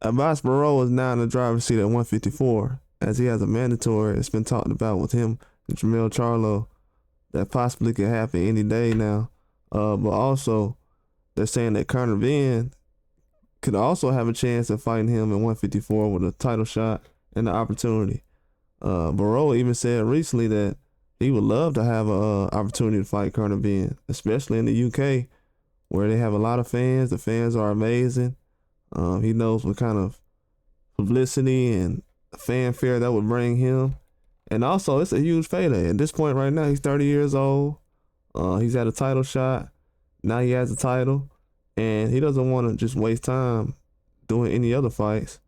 Abbas Barrow is now in the driver's seat at 154, as he has a mandatory that's been talked about with him and Jermell Charlo that possibly could happen any day now. But also, they're saying that Conor Benn could also have a chance of fighting him at 154 with a title shot and the opportunity. Barrow even said recently that he would love to have an opportunity to fight Conor Benn, especially in the UK, where they have a lot of fans. The fans are amazing. He knows what kind of publicity and fanfare that would bring him. And also, it's a huge payday. At this point right now, he's 30 years old. He's had a title shot. Now he has a title. And he doesn't want to just waste time doing any other fights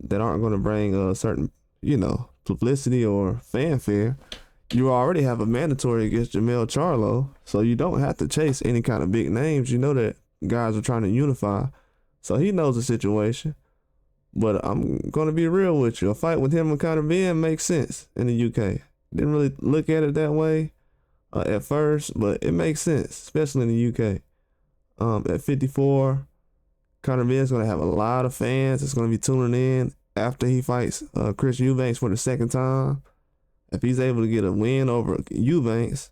that aren't going to bring a certain, publicity or fanfare. You already have a mandatory against Jermell Charlo, so you don't have to chase any kind of big names. You know that guys are trying to unify. So he knows the situation. But I'm going to be real with you. A fight with him and Conor Benn makes sense in the UK. Didn't really look at it that way at first, but it makes sense, especially in the UK. At 54, Conor Benn's going to have a lot of fans that's going to be tuning in after he fights Chris Eubanks for the second time. If he's able to get a win over Eubanks,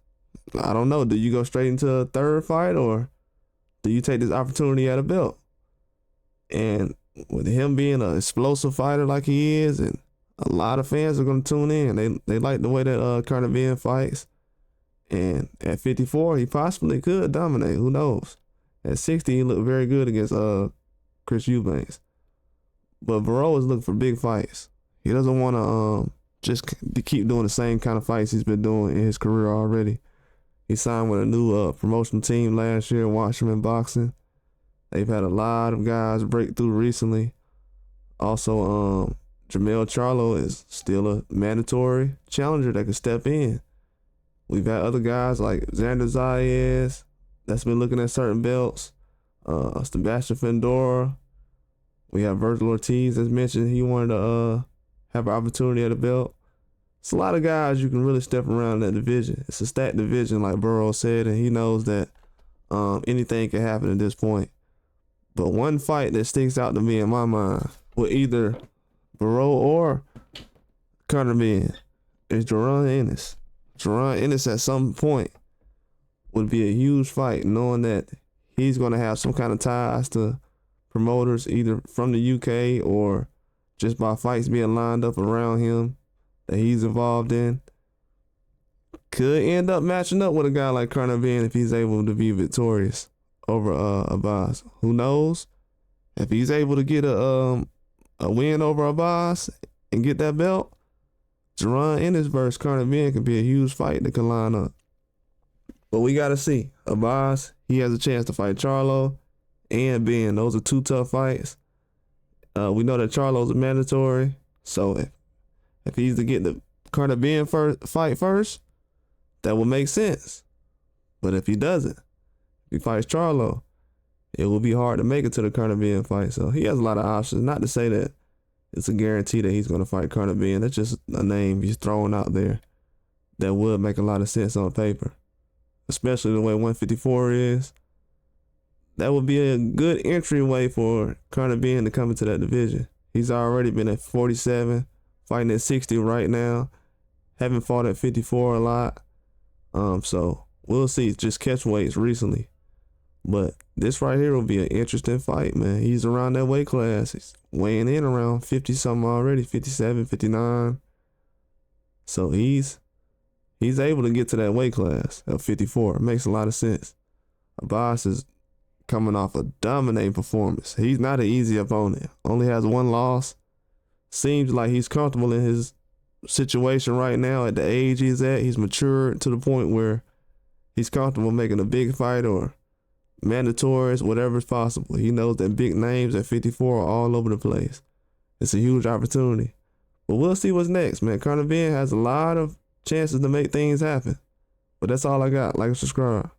I don't know. Do you go straight into a third fight, or do you take this opportunity at a belt? And with him being an explosive fighter like he is, and a lot of fans are going to tune in. They like the way that Conor Benn fights. And at 54, he possibly could dominate. Who knows? At 60, he looked very good against Chris Eubanks. But Barrow is looking for big fights. He doesn't want to just keep doing the same kind of fights he's been doing in his career already. He signed with a new promotional team last year, Washington Boxing. They've had a lot of guys break through recently. Also, Jermell Charlo is still a mandatory challenger that can step in. We've had other guys like Xander Zayas that's been looking at certain belts. Sebastian Fendora. We have Virgil Ortiz, as mentioned. He wanted to have an opportunity at a belt. It's a lot of guys you can really step around that division. It's a stacked division, like Burrow said, and he knows that anything can happen at this point. But one fight that sticks out to me in my mind with either Barrow or Conor Benn is Jaron Ennis. Jaron Ennis at some point would be a huge fight, knowing that he's going to have some kind of ties to promoters either from the UK or just by fights being lined up around him that he's involved in. Could end up matching up with a guy like Conor Benn if he's able to be victorious over Abbas. Who knows? If he's able to get a win over Abbas and get that belt, Jaron Ennis versus Conor Benn could be a huge fight that could line up. But we got to see. Abbas, he has a chance to fight Charlo and Benn. Those are two tough fights. We know that Charlo's a mandatory. So if he's to get the Conor Benn fight first, that would make sense. But if he doesn't, if he fights Charlo, it will be hard to make it to the Conor Benn fight. So he has a lot of options. Not to say that it's a guarantee that he's going to fight Conor Benn. That's just a name he's throwing out there that would make a lot of sense on paper, especially the way 154 is. That would be a good entryway for Conor Benn to come into that division. He's already been at 47, fighting at 60 right now. Haven't fought at 54 a lot. So we'll see. Just catch weights recently. But this right here will be an interesting fight, man. He's around that weight class. He's weighing in around 50-something already, 57, 59. So he's able to get to that weight class at 54. It makes a lot of sense. Abbas is coming off a dominating performance. He's not an easy opponent. Only has one loss. Seems like he's comfortable in his situation right now at the age he's at. He's matured to the point where he's comfortable making a big fight or mandatories, whatever's possible. He knows that big names at 54 are all over the place. It's a huge opportunity. But we'll see what's next, man. Conor Benn has a lot of chances to make things happen. But that's all I got. Like and subscribe.